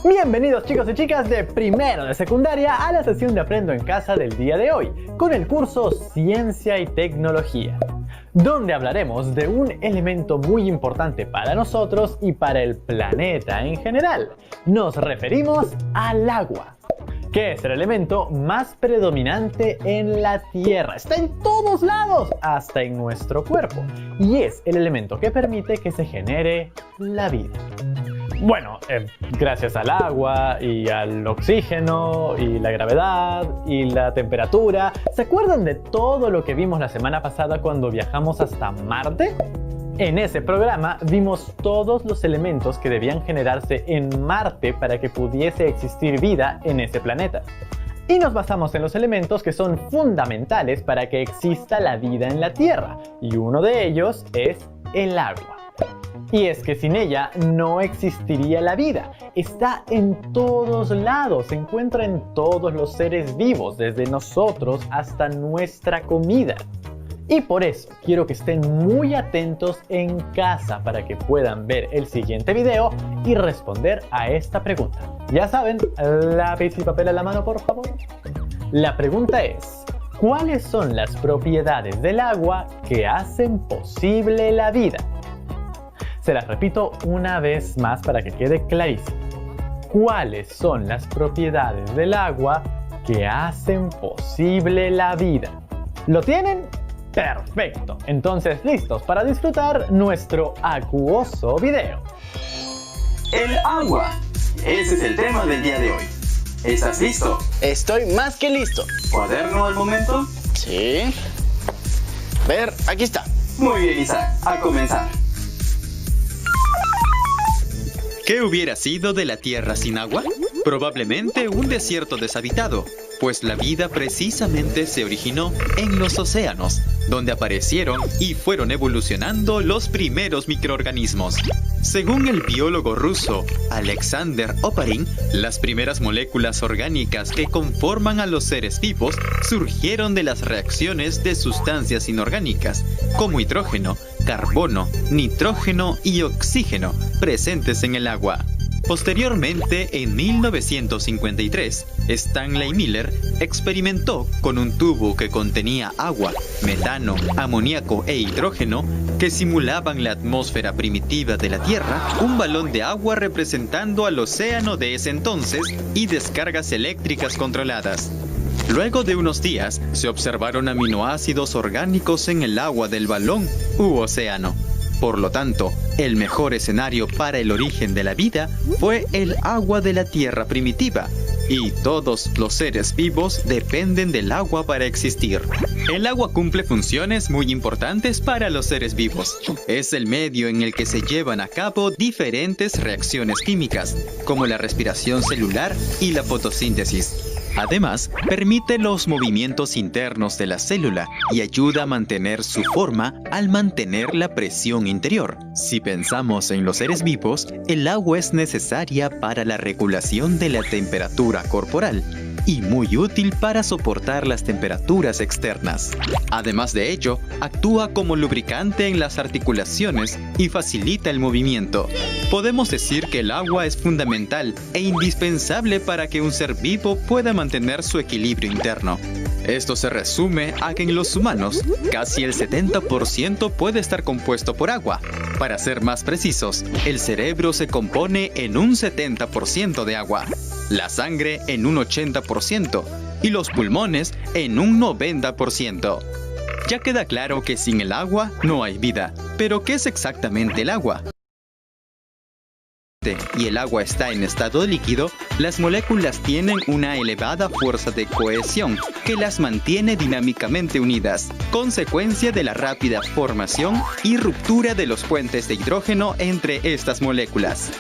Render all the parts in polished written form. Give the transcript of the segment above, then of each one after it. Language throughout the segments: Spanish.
Bienvenidos chicos y chicas de primero de secundaria a la sesión de Aprendo en Casa del día de hoy, con el curso Ciencia y Tecnología, donde hablaremos de un elemento muy importante para nosotros y para el planeta en general. Nos referimos al agua, que es el elemento más predominante en la Tierra. Está en todos lados, hasta en nuestro cuerpo, y es el elemento que permite que se genere la vida. Bueno, gracias al agua y al oxígeno y la gravedad y la temperatura. ¿Se acuerdan de todo lo que vimos la semana pasada cuando viajamos hasta Marte? En ese programa vimos todos los elementos que debían generarse en Marte para que pudiese existir vida en ese planeta. Y nos basamos en los elementos que son fundamentales para que exista la vida en la Tierra. Y uno de ellos es el agua. Y es que sin ella no existiría la vida. Está en todos lados, se encuentra en todos los seres vivos, desde nosotros hasta nuestra comida. Y por eso quiero que estén muy atentos en casa para que puedan ver el siguiente video y responder a esta pregunta. Ya saben, lápiz y papel a la mano, por favor. La pregunta es: ¿cuáles son las propiedades del agua que hacen posible la vida? Se las repito una vez más para que quede clarísimo. ¿Cuáles son las propiedades del agua que hacen posible la vida? ¿Lo tienen? ¡Perfecto! Entonces, listos para disfrutar nuestro acuoso video. El agua. Ese es el tema del día de hoy. ¿Estás listo? Estoy más que listo. ¿Cuaderno al momento? Sí. A ver, aquí está. Muy bien, Isaac. A comenzar. ¿Qué hubiera sido de la Tierra sin agua? Probablemente un desierto deshabitado, pues la vida precisamente se originó en los océanos, donde aparecieron y fueron evolucionando los primeros microorganismos. Según el biólogo ruso Alexander Oparin, las primeras moléculas orgánicas que conforman a los seres vivos surgieron de las reacciones de sustancias inorgánicas, como hidrógeno, carbono, nitrógeno y oxígeno, presentes en el agua. Posteriormente, en 1953, Stanley Miller experimentó con un tubo que contenía agua, metano, amoníaco e hidrógeno que simulaban la atmósfera primitiva de la Tierra, un balón de agua representando al océano de ese entonces y descargas eléctricas controladas. Luego de unos días, se observaron aminoácidos orgánicos en el agua del balón u océano. Por lo tanto, el mejor escenario para el origen de la vida fue el agua de la Tierra primitiva, y todos los seres vivos dependen del agua para existir. El agua cumple funciones muy importantes para los seres vivos. Es el medio en el que se llevan a cabo diferentes reacciones químicas, como la respiración celular y la fotosíntesis. Además, permite los movimientos internos de la célula y ayuda a mantener su forma al mantener la presión interior. Si pensamos en los seres vivos, el agua es necesaria para la regulación de la temperatura corporal y muy útil para soportar las temperaturas externas. Además de ello, actúa como lubricante en las articulaciones y facilita el movimiento. Podemos decir que el agua es fundamental e indispensable para que un ser vivo pueda mantener su equilibrio interno. Esto se resume a que en los humanos, casi el 70% puede estar compuesto por agua. Para ser más precisos, el cerebro se compone en un 70% de agua, la sangre en un 80% y los pulmones en un 90%. Ya queda claro que sin el agua no hay vida. ¿Pero qué es exactamente el agua? Y el agua está en estado líquido, las moléculas tienen una elevada fuerza de cohesión que las mantiene dinámicamente unidas, consecuencia de la rápida formación y ruptura de los puentes de hidrógeno entre estas moléculas.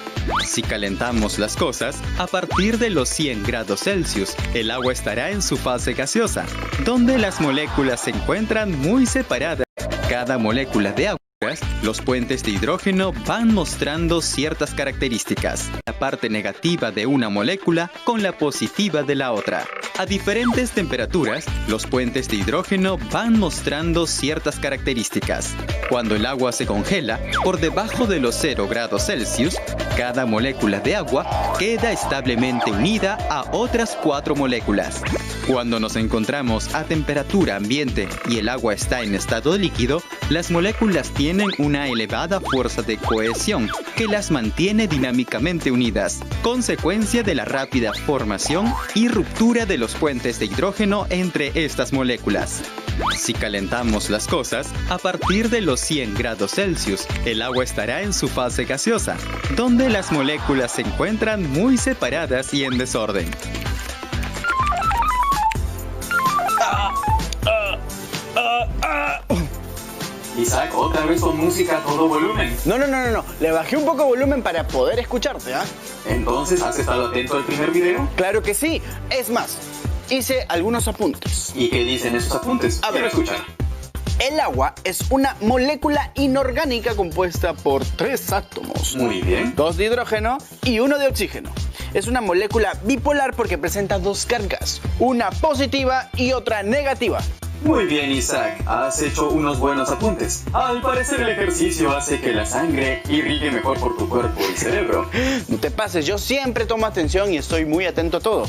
Si calentamos las cosas, a partir de los 100 grados Celsius, el agua estará en su fase gaseosa, donde las moléculas se encuentran muy separadas. Cada molécula de agua los puentes de hidrógeno van mostrando ciertas características. La parte negativa de una molécula con la positiva de la otra. A diferentes temperaturas, los puentes de hidrógeno van mostrando ciertas características. Cuando el agua se congela por debajo de los 0 grados Celsius, cada molécula de agua queda establemente unida a otras 4 moléculas. Cuando nos encontramos a temperatura ambiente y el agua está en estado líquido, las moléculas tienen una elevada fuerza de cohesión que las mantiene dinámicamente unidas, consecuencia de la rápida formación y ruptura de los puentes de hidrógeno entre estas moléculas. Si calentamos las cosas, a partir de los 100 grados Celsius, el agua estará en su fase gaseosa, donde las moléculas se encuentran muy separadas y en desorden. Isaac, otra vez con música a todo volumen. No. Le bajé un poco de volumen para poder escucharte, ¿ah? Entonces, ¿has estado atento al primer video? Claro que sí. Es más, hice algunos apuntes. ¿Y qué dicen esos apuntes? A ver, quiero escuchar. El agua es una molécula inorgánica compuesta por 3 átomos. Muy bien. 2 de hidrógeno y 1 de oxígeno. Es una molécula bipolar porque presenta 2 cargas, una positiva y otra negativa. Muy bien, Isaac. Has hecho unos buenos apuntes. Al parecer el ejercicio hace que la sangre irrigue mejor por tu cuerpo y cerebro. No te pases, yo siempre tomo atención y estoy muy atento a todo.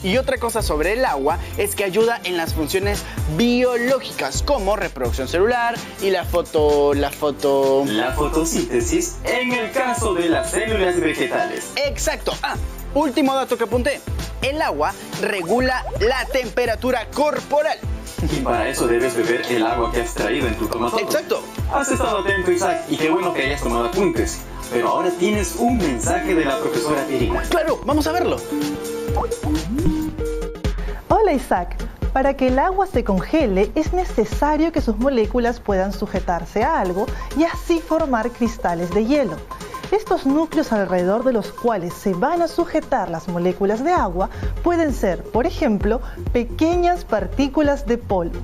Y otra cosa sobre el agua es que ayuda en las funciones biológicas como reproducción celular y la fotosíntesis en el caso de las células vegetales. Exacto. Último dato que apunté. El agua regula la temperatura corporal. Y para eso debes beber el agua que has traído en tu tomatodo. Exacto. Has estado atento, Isaac, y qué bueno que hayas tomado apuntes. Pero ahora tienes un mensaje de la profesora Irina. Claro, vamos a verlo. Hola, Isaac. Para que el agua se congele es necesario que sus moléculas puedan sujetarse a algo y así formar cristales de hielo. Estos núcleos alrededor de los cuales se van a sujetar las moléculas de agua pueden ser, por ejemplo, pequeñas partículas de polvo.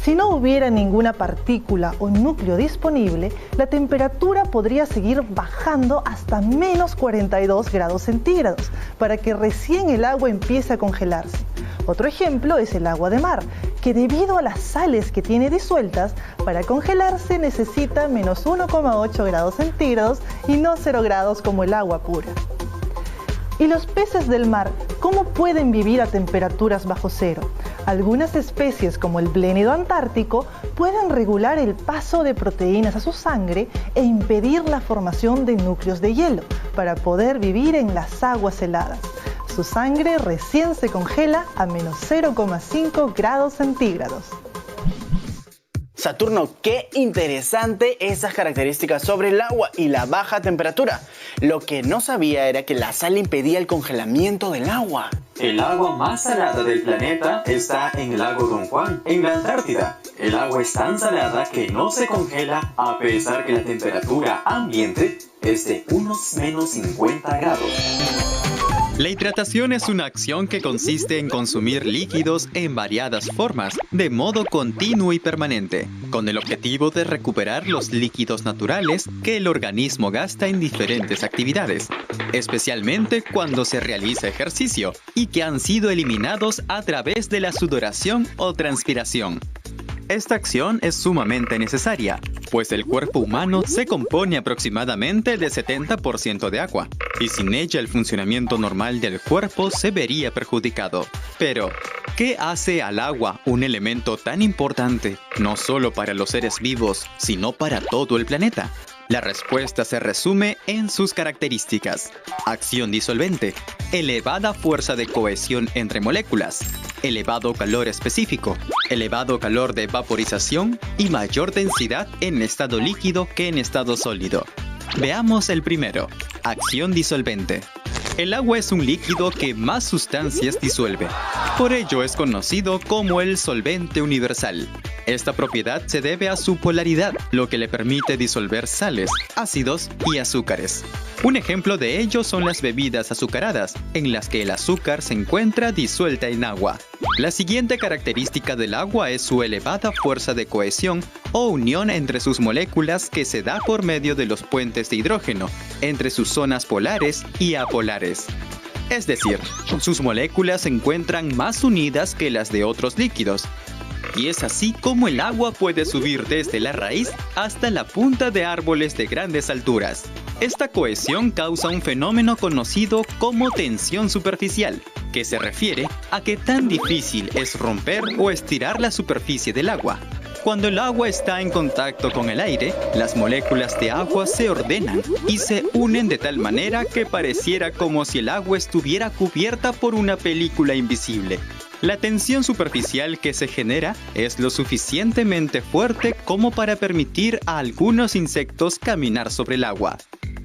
Si no hubiera ninguna partícula o núcleo disponible, la temperatura podría seguir bajando hasta menos 42 grados centígrados para que recién el agua empiece a congelarse. Otro ejemplo es el agua de mar, que debido a las sales que tiene disueltas, para congelarse necesita menos 1,8 grados centígrados y no 0 grados como el agua pura. ¿Y los peces del mar cómo pueden vivir a temperaturas bajo cero? Algunas especies como el blénido antártico pueden regular el paso de proteínas a su sangre e impedir la formación de núcleos de hielo para poder vivir en las aguas heladas. Su sangre recién se congela a menos 0,5 grados centígrados. Saturno, qué interesante esas características sobre el agua y la baja temperatura. Lo que no sabía era que la sal impedía el congelamiento del agua. El agua más salada del planeta está en el lago Don Juan, en la Antártida. El agua es tan salada que no se congela a pesar que la temperatura ambiente es de unos menos 50 grados. La hidratación es una acción que consiste en consumir líquidos en variadas formas, de modo continuo y permanente, con el objetivo de recuperar los líquidos naturales que el organismo gasta en diferentes actividades, especialmente cuando se realiza ejercicio y que han sido eliminados a través de la sudoración o transpiración. Esta acción es sumamente necesaria, pues el cuerpo humano se compone aproximadamente de 70% de agua, y sin ella el funcionamiento normal del cuerpo se vería perjudicado. Pero, ¿qué hace al agua un elemento tan importante, no solo para los seres vivos, sino para todo el planeta? La respuesta se resume en sus características: acción disolvente, elevada fuerza de cohesión entre moléculas, elevado calor específico, elevado calor de vaporización y mayor densidad en estado líquido que en estado sólido. Veamos el primero: acción disolvente. El agua es un líquido que más sustancias disuelve. Por ello es conocido como el solvente universal. Esta propiedad se debe a su polaridad, lo que le permite disolver sales, ácidos y azúcares. Un ejemplo de ello son las bebidas azucaradas, en las que el azúcar se encuentra disuelta en agua. La siguiente característica del agua es su elevada fuerza de cohesión o unión entre sus moléculas que se da por medio de los puentes de hidrógeno entre sus zonas polares y apolares. Es decir, sus moléculas se encuentran más unidas que las de otros líquidos. Y es así como el agua puede subir desde la raíz hasta la punta de árboles de grandes alturas. Esta cohesión causa un fenómeno conocido como tensión superficial, que se refiere a qué tan difícil es romper o estirar la superficie del agua. Cuando el agua está en contacto con el aire, las moléculas de agua se ordenan y se unen de tal manera que pareciera como si el agua estuviera cubierta por una película invisible. La tensión superficial que se genera es lo suficientemente fuerte como para permitir a algunos insectos caminar sobre el agua.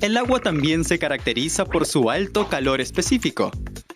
El agua también se caracteriza por su alto calor específico.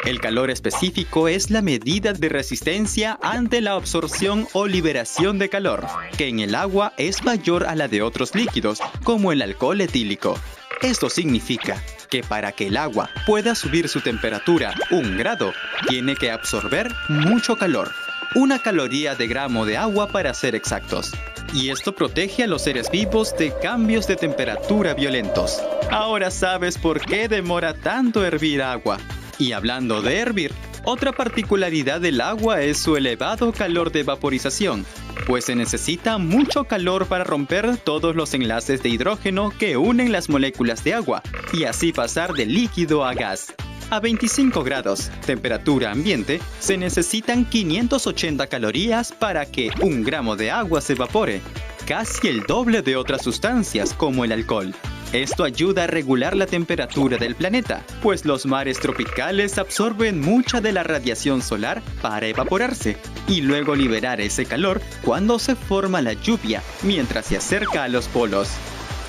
El calor específico es la medida de resistencia ante la absorción o liberación de calor, que en el agua es mayor a la de otros líquidos, como el alcohol etílico. Esto significa que para que el agua pueda subir su temperatura 1 grado, tiene que absorber mucho calor, 1 caloría de gramo de agua para ser exactos. Y esto protege a los seres vivos de cambios de temperatura violentos. Ahora sabes por qué demora tanto hervir agua. Y hablando de hervir, otra particularidad del agua es su elevado calor de vaporización, pues se necesita mucho calor para romper todos los enlaces de hidrógeno que unen las moléculas de agua y así pasar de líquido a gas. A 25 grados, temperatura ambiente, se necesitan 580 calorías para que 1 gramo de agua se evapore, casi el doble de otras sustancias como el alcohol. Esto ayuda a regular la temperatura del planeta, pues los mares tropicales absorben mucha de la radiación solar para evaporarse y luego liberar ese calor cuando se forma la lluvia mientras se acerca a los polos.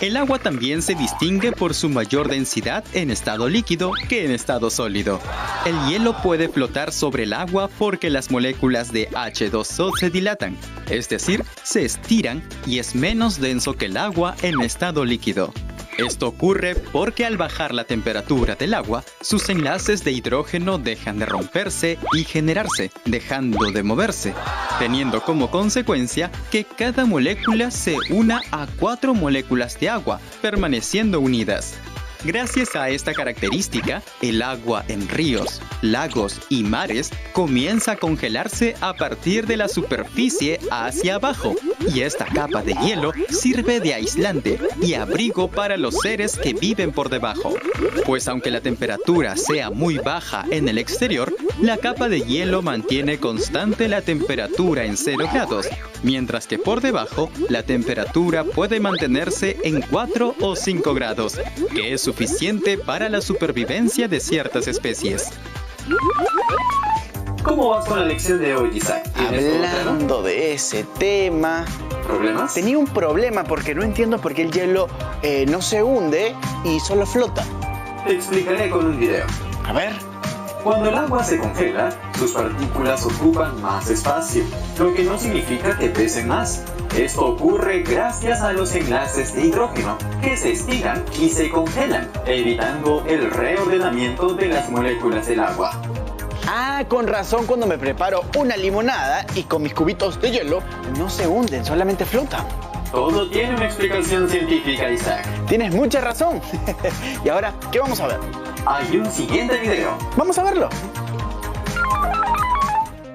El agua también se distingue por su mayor densidad en estado líquido que en estado sólido. El hielo puede flotar sobre el agua porque las moléculas de H2O se dilatan, es decir, se estiran y es menos denso que el agua en estado líquido. Esto ocurre porque al bajar la temperatura del agua, sus enlaces de hidrógeno dejan de romperse y generarse, dejando de moverse, teniendo como consecuencia que cada molécula se una a 4 moléculas de agua, permaneciendo unidas. Gracias a esta característica, el agua en ríos, lagos y mares comienza a congelarse a partir de la superficie hacia abajo, y esta capa de hielo sirve de aislante y abrigo para los seres que viven por debajo. Pues aunque la temperatura sea muy baja en el exterior, la capa de hielo mantiene constante la temperatura en 0 grados, mientras que por debajo la temperatura puede mantenerse en 4 o 5 grados, que es suficiente para la supervivencia de ciertas especies. ¿Cómo vas con la lección de hoy, Isaac? Hablando de ese tema, ¿Problemas? tenía un problema porque no entiendo por qué el hielo no se hunde y solo flota. Te explicaré con un video. A ver. Cuando el agua se congela, sus partículas ocupan más espacio, lo que no significa que pesen más. Esto ocurre gracias a los enlaces de hidrógeno, que se estiran y se congelan, evitando el reordenamiento de las moléculas del agua. Ah, con razón cuando me preparo una limonada y con mis cubitos de hielo no se hunden, solamente flotan. Todo tiene una explicación científica, Isaac. Tienes mucha razón. Y ahora, ¿qué vamos a ver? Hay un siguiente video. Vamos a verlo.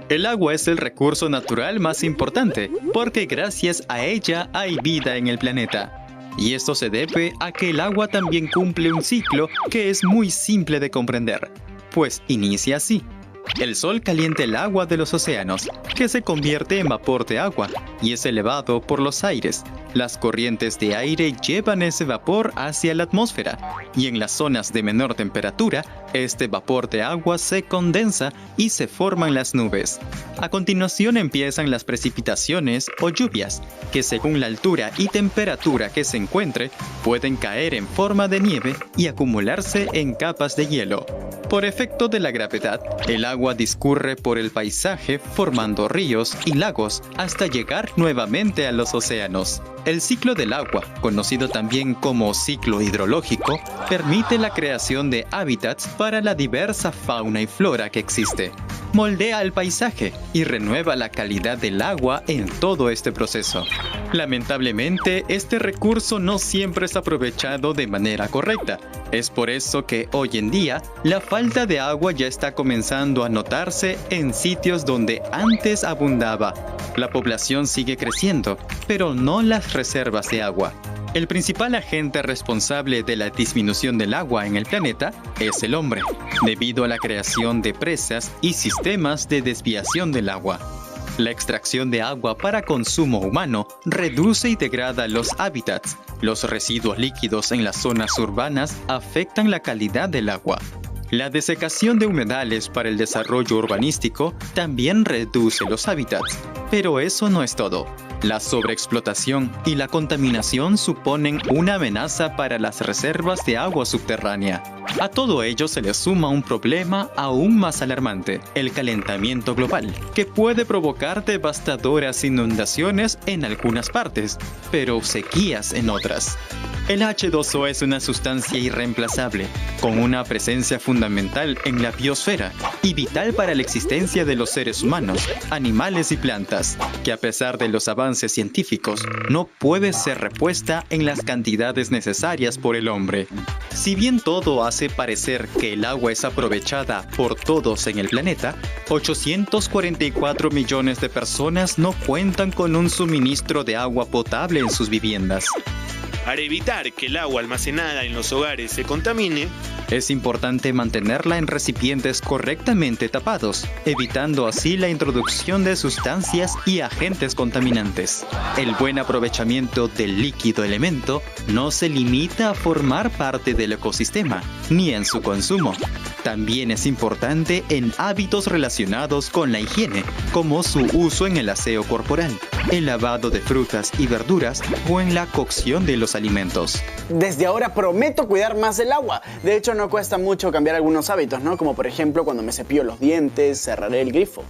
El agua es el recurso natural más importante, porque gracias a ella hay vida en el planeta. Y esto se debe a que el agua también cumple un ciclo que es muy simple de comprender, pues inicia así. El sol calienta el agua de los océanos, que se convierte en vapor de agua y es elevado por los aires. Las corrientes de aire llevan ese vapor hacia la atmósfera y en las zonas de menor temperatura, este vapor de agua se condensa y se forman las nubes. A continuación empiezan las precipitaciones o lluvias, que según la altura y temperatura que se encuentre, pueden caer en forma de nieve y acumularse en capas de hielo. Por efecto de la gravedad, el agua discurre por el paisaje formando ríos y lagos hasta llegar nuevamente a los océanos. El ciclo del agua, conocido también como ciclo hidrológico, permite la creación de hábitats para la diversa fauna y flora que existe. Moldea el paisaje y renueva la calidad del agua en todo este proceso. Lamentablemente, este recurso no siempre es aprovechado de manera correcta. Es por eso que hoy en día, la falta de agua ya está comenzando a notarse en sitios donde antes abundaba. La población sigue creciendo, pero no las reservas de agua. El principal agente responsable de la disminución del agua en el planeta es el hombre, debido a la creación de presas y sistemas de desviación del agua. La extracción de agua para consumo humano reduce y degrada los hábitats. Los residuos líquidos en las zonas urbanas afectan la calidad del agua. La desecación de humedales para el desarrollo urbanístico también reduce los hábitats. Pero eso no es todo. La sobreexplotación y la contaminación suponen una amenaza para las reservas de agua subterránea. A todo ello se le suma un problema aún más alarmante, el calentamiento global, que puede provocar devastadoras inundaciones en algunas partes, pero sequías en otras. El H2O es una sustancia irreemplazable, con una presencia fundamental en la biosfera y vital para la existencia de los seres humanos, animales y plantas, que a pesar de los avances científicos, no puede ser repuesta en las cantidades necesarias por el hombre. Si bien todo hace parecer que el agua es aprovechada por todos en el planeta, 844 millones de personas no cuentan con un suministro de agua potable en sus viviendas. Para evitar que el agua almacenada en los hogares se contamine, es importante mantenerla en recipientes correctamente tapados, evitando así la introducción de sustancias y agentes contaminantes. El buen aprovechamiento del líquido elemento no se limita a formar parte del ecosistema, ni en su consumo. También es importante en hábitos relacionados con la higiene, como su uso en el aseo corporal, el lavado de frutas y verduras o en la cocción de los alimentos. Desde ahora prometo cuidar más el agua. De hecho, no cuesta mucho cambiar algunos hábitos, ¿no? Como por ejemplo, cuando me cepillo los dientes, cerraré el grifo.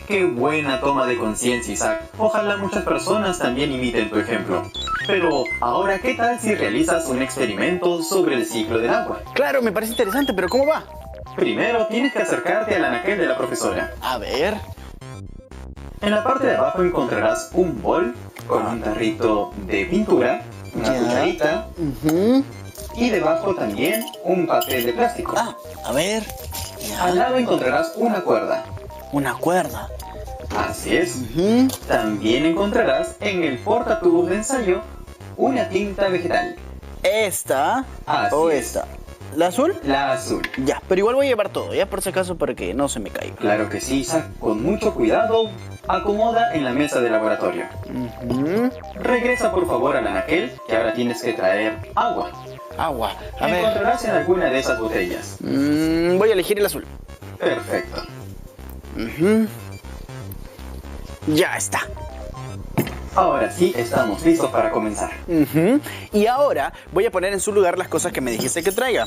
Qué buena toma de conciencia, Isaac. Ojalá muchas personas también imiten tu ejemplo. Pero ahora, ¿qué tal si realizas un experimento sobre el ciclo del agua? Claro, me parece interesante, pero ¿cómo va? Primero tienes que acercarte al anaquel de la profesora. A ver. En la parte de abajo encontrarás un bol con un tarrito de pintura, una cucharita y debajo también un papel de plástico. A ver. Al lado encontrarás una cuerda. Una cuerda. Así es. También encontrarás en el portatubos de ensayo una tinta vegetal. ¿Esta o esta? ¿La azul? La azul. Ya, pero igual voy a llevar todo, ya por si acaso, para que no se me caiga. Claro que sí, Isaac. Con mucho cuidado, acomoda en la mesa de laboratorio. Regresa por favor al anaquel, que ahora tienes que traer agua. Agua. A Encontrarás en alguna de esas botellas. Voy a elegir el azul. Perfecto. Ya está. Ahora sí, estamos listos para comenzar. Y ahora voy a poner en su lugar las cosas que me dijiste que traiga.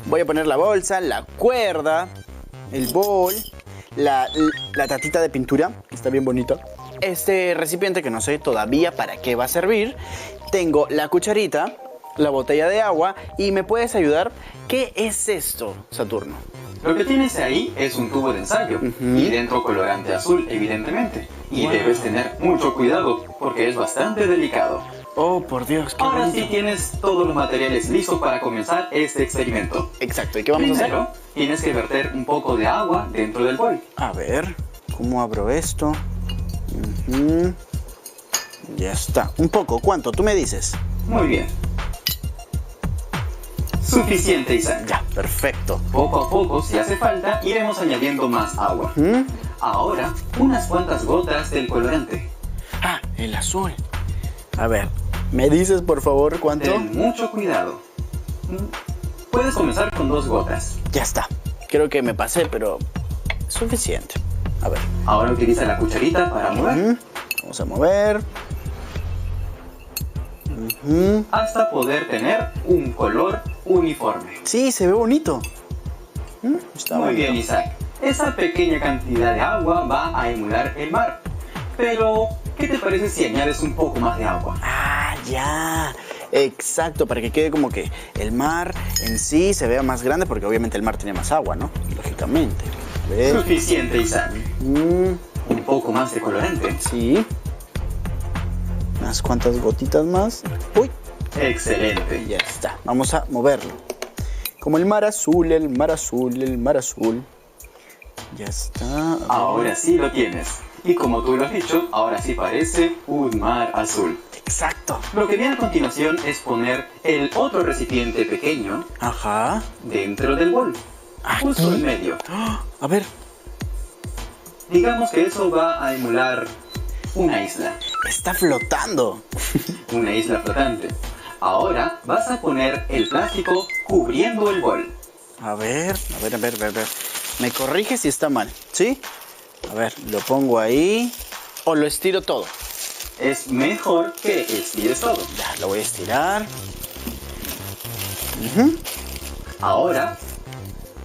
Voy a poner la bolsa, la cuerda, el bol, la tatita de pintura, que está bien bonita. Este recipiente que no sé todavía para qué va a servir. Tengo la cucharita, la botella de agua y ¿me puedes ayudar? ¿Qué es esto, Saturno? Lo que tienes ahí es un tubo de ensayo y dentro colorante azul, evidentemente. Y debes tener mucho cuidado porque es bastante delicado. Oh, por Dios, qué Ahora bonito. sí tienes todos los materiales listos para comenzar este experimento. Exacto, ¿y qué vamos a hacer? Primero, tienes que verter un poco de agua dentro del bol. A ver, ¿cómo abro esto? Ya está. Un poco, ¿cuánto? Tú me dices. Muy bien. Suficiente, Isaac. Ya, perfecto. Poco a poco, si hace falta, iremos añadiendo más agua. Ahora, unas cuantas gotas del colorante. Ah, el azul. A ver, ¿me dices por favor cuánto? Ten mucho cuidado. Puedes comenzar con 2 gotas. Ya está. Creo que me pasé, pero es suficiente. A ver. Ahora utiliza la cucharita para mover. Vamos a mover. Hasta poder tener un color uniforme. Sí, se ve bonito. Está Muy bonito. bien, Isaac. Esa pequeña cantidad de agua va a emular el mar. Pero, ¿qué te parece si añades un poco más de agua? Ah, ya. Exacto, para que quede como que el mar en sí se vea más grande, porque obviamente el mar tiene más agua, ¿no? Lógicamente. ¿Ves? Suficiente, Isaac. Un poco más de colorante. Sí. Unas cuantas gotitas más. Uy. Excelente. Ya está. Vamos a moverlo. Como el mar azul, el mar azul, el mar azul. Ya está. Ahora sí lo tienes. Y como tú lo has dicho, ahora sí parece un mar azul. Exacto. Lo que viene a continuación es poner el otro recipiente pequeño Ajá. dentro del bol. Justo en medio. A ver. Digamos que eso va a emular una isla. Está flotando. Una isla flotante. Ahora vas a poner el plástico cubriendo el bol. A ver. Me corrige si está mal, ¿sí? A ver, lo pongo ahí. O lo estiro todo. Es mejor que estires todo. Ya, lo voy a estirar. Ahora,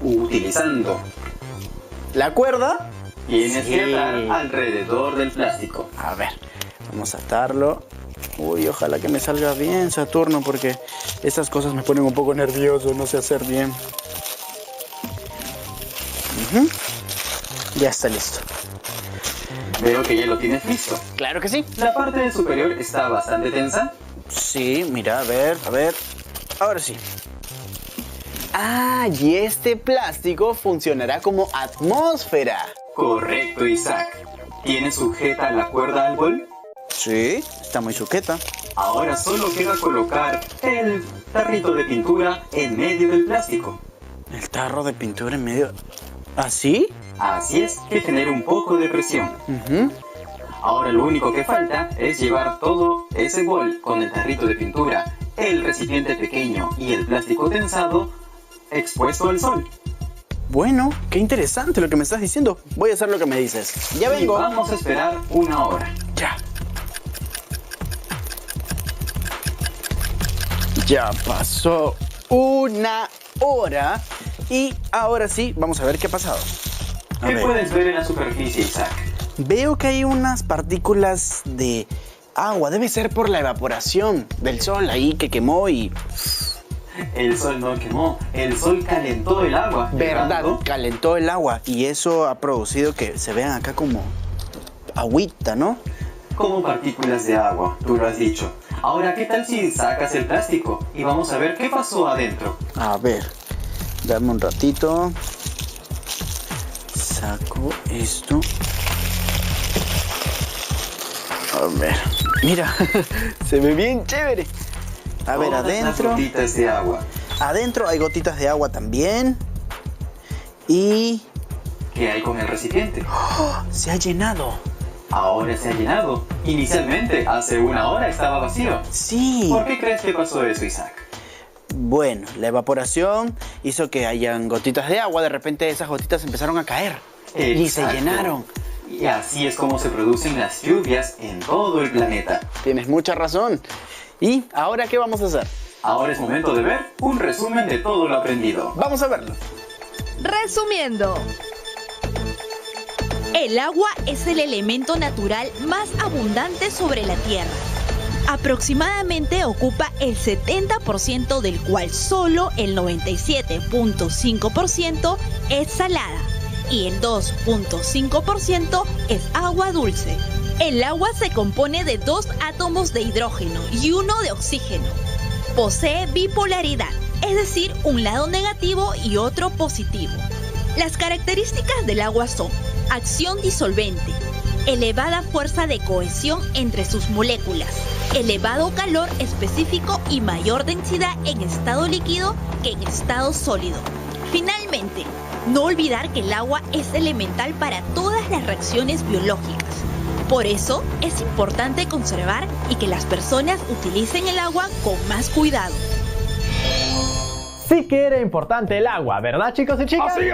utilizando La cuerda. tienes Sí. que atar alrededor del plástico. A ver, vamos a atarlo. Uy, ojalá que me salga bien, Saturno, porque estas cosas me ponen un poco nervioso, no sé hacer bien. Ya está listo. Veo que ya lo tienes listo. Claro que sí. La parte superior está bastante tensa. Sí, mira, a ver. Ahora sí. Ah, y este plástico funcionará como atmósfera. Correcto, Isaac. ¿Tienes sujeta la cuerda al bol? Sí, está muy sujeta. Ahora solo queda colocar el tarrito de pintura en medio del plástico. El tarro de pintura en medio. ¿Así? Así es, que genere un poco de presión. Ahora lo único que falta es llevar todo ese bol con el tarrito de pintura, el recipiente pequeño y el plástico tensado expuesto al sol. Bueno, qué interesante lo que me estás diciendo. Voy a hacer lo que me dices. Ya Y vengo. vamos a esperar 1 hora. Ya. Ya pasó 1 hora. Y ahora sí, vamos a ver qué ha pasado. A ¿Qué ver. puedes ver en la superficie, Isaac? Veo que hay unas partículas de agua. Debe ser por la evaporación del sol ahí que quemó y... El sol no quemó, el sol calentó el agua. ¿Verdad? llevando Calentó el agua y eso ha producido que se vean acá como agüita, ¿no? Como partículas de agua, tú lo has dicho. Ahora, ¿qué tal si sacas el plástico? Y vamos a ver qué pasó adentro. A ver, dame un ratito. Saco esto. A ver, mira, se ve bien chévere. A ver, Todas las adentro. gotitas de agua. Adentro hay gotitas de agua también. Y ¿Qué hay con el recipiente? se ha llenado. Ahora se ha llenado. Inicialmente, hace 1 hora estaba vacío. Sí. ¿Por qué crees que pasó eso, Isaac? Bueno, la evaporación hizo que hayan gotitas de agua. De repente esas gotitas empezaron a caer. Y se Exacto. llenaron. Y así es como se producen las lluvias en todo el planeta. Tienes mucha razón. ¿Y ahora qué vamos a hacer? Ahora es momento de ver un resumen de todo lo aprendido. Vamos a verlo. Resumiendo. El agua es el elemento natural más abundante sobre la Tierra. Aproximadamente ocupa el 70%, del cual solo el 97.5% es salada y el 2.5% es agua dulce. El agua se compone de 2 átomos de hidrógeno y 1 de oxígeno. Posee bipolaridad, es decir, un lado negativo y otro positivo. Las características del agua son acción disolvente, elevada fuerza de cohesión entre sus moléculas, elevado calor específico y mayor densidad en estado líquido que en estado sólido. Finalmente, no olvidar que el agua es elemental para todas las reacciones biológicas. Por eso, es importante conservar y que las personas utilicen el agua con más cuidado. Sí que era importante el agua, ¿verdad, chicos y chicas? ¡Así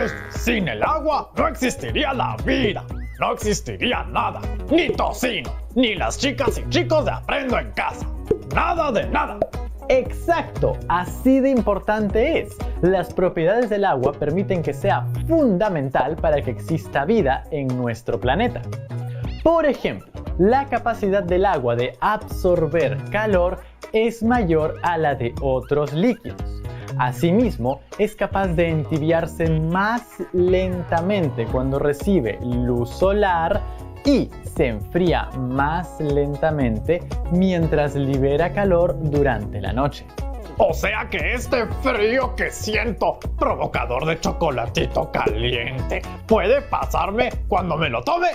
es! Sin el agua no existiría la vida, no existiría nada, ni Tocino, ni las chicas y chicos de Aprendo en Casa. Nada de nada. Exacto, así de importante es. Las propiedades del agua permiten que sea fundamental para que exista vida en nuestro planeta. Por ejemplo, la capacidad del agua de absorber calor es mayor a la de otros líquidos. Asimismo, es capaz de entibiarse más lentamente cuando recibe luz solar y se enfría más lentamente mientras libera calor durante la noche. O sea que este frío que siento, provocador de chocolatito caliente, puede pasarme cuando me lo tome.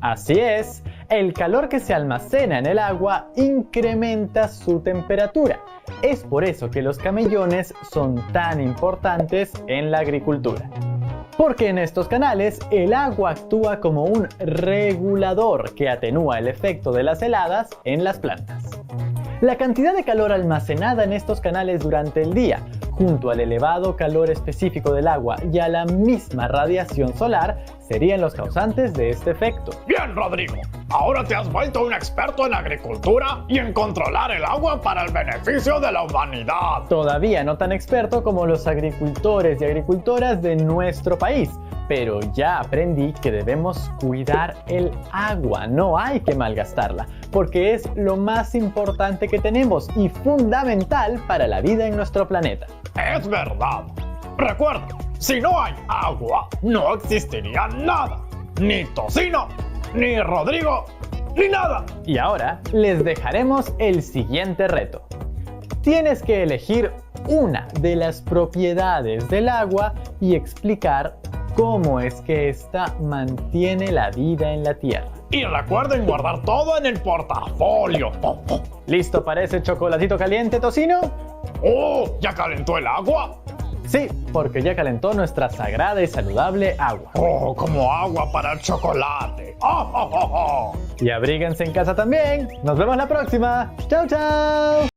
Así es, el calor que se almacena en el agua incrementa su temperatura. Es por eso que los camellones son tan importantes en la agricultura. Porque en estos canales el agua actúa como un regulador que atenúa el efecto de las heladas en las plantas. La cantidad de calor almacenada en estos canales durante el día, junto al elevado calor específico del agua y a la misma radiación solar, serían los causantes de este efecto. Bien, Rodrigo. Ahora te has vuelto un experto en agricultura y en controlar el agua para el beneficio de la humanidad. Todavía no tan experto como los agricultores y agricultoras de nuestro país, pero ya aprendí que debemos cuidar el agua, no hay que malgastarla, porque es lo más importante que tenemos y fundamental para la vida en nuestro planeta. Es verdad. Recuerda, si no hay agua, no existiría nada. Ni Tocino, ni Rodrigo, ni nada. Y ahora les dejaremos el siguiente reto. Tienes que elegir una de las propiedades del agua y explicar cómo es que ésta mantiene la vida en la Tierra. Y recuerden guardar todo en el portafolio. ¿Listo para ese chocolatito caliente, Tocino? ¡Oh! ¿Ya calentó el agua? Sí, porque ya calentó nuestra sagrada y saludable agua. ¡Oh! Como agua para el chocolate. ¡Oh, oh, oh, oh! Y abríguense en casa también. Nos vemos la próxima. ¡Chao, chao!